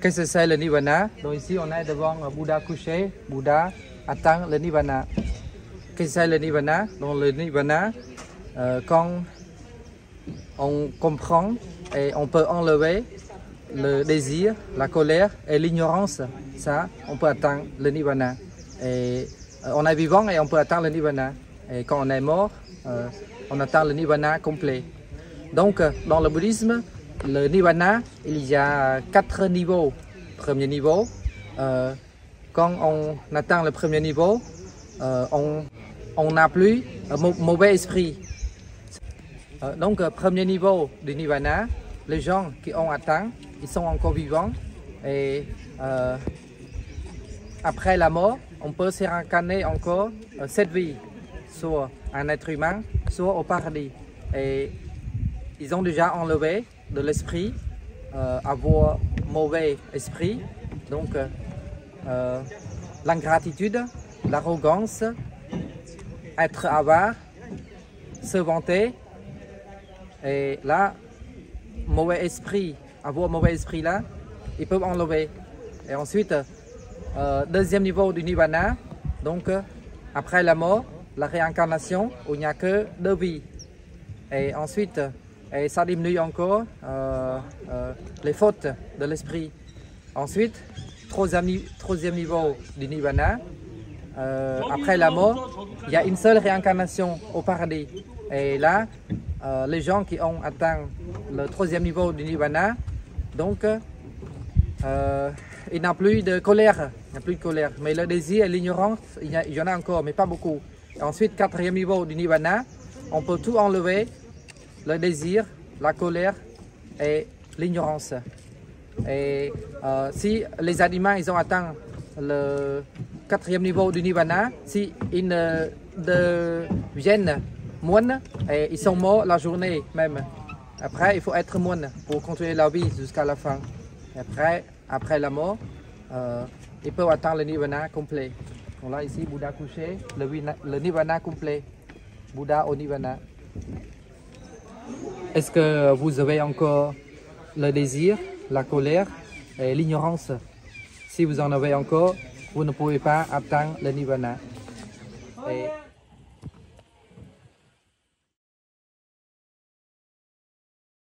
Qu'est-ce que c'est le Nirvana? Donc ici on est devant Bouddha couché, Bouddha atteint le Nirvana. Qu'est-ce que c'est le Nirvana? Donc le Nirvana, quand on comprend et on peut enlever le désir, la colère et l'ignorance, ça on peut atteindre le Nirvana. Et on est vivant et on peut atteindre le Nirvana. Et quand on est mort, on atteint le Nirvana complet. Donc dans le bouddhisme, le Nirvana, il y a 4 niveaux. Premier niveau, quand on atteint le premier niveau, on n'a plus mauvais esprit. Donc premier niveau du Nirvana, les gens qui ont atteint, ils sont encore vivants et après la mort, on peut se réincarner encore 7 vies, soit un être humain, soit au paradis. Et ils ont déjà enlevé de l'esprit, avoir mauvais esprit, donc l'ingratitude, l'arrogance, être avare, se vanter, et là, mauvais esprit, avoir mauvais esprit là, ils peuvent enlever. Et ensuite, deuxième niveau du Nirvana, donc après la mort, la réincarnation, où il n'y a que 2 vies. Et ensuite, et ça diminue encore les fautes de l'esprit. Ensuite, troisième niveau du Nirvana, après la mort, il y a une seule réincarnation au paradis. Et là, les gens qui ont atteint le troisième niveau du Nirvana, donc il n'y a plus de colère, mais le désir et l'ignorance, il y en a encore, mais pas beaucoup. Et ensuite, quatrième niveau du Nirvana, on peut tout enlever, le désir, la colère et l'ignorance. Et si les animaux ils ont atteint le quatrième niveau du Nirvana, si ils ne deviennent moines, et ils sont morts la journée même. Après, il faut être moine pour continuer la vie jusqu'à la fin. Et après la mort, ils peuvent atteindre le Nirvana complet. Donc là, ici, Bouddha couché, le Nirvana complet. Bouddha au Nirvana. Est-ce que vous avez encore le désir, la colère et l'ignorance? Si vous en avez encore, vous ne pouvez pas atteindre le Nirvana. Et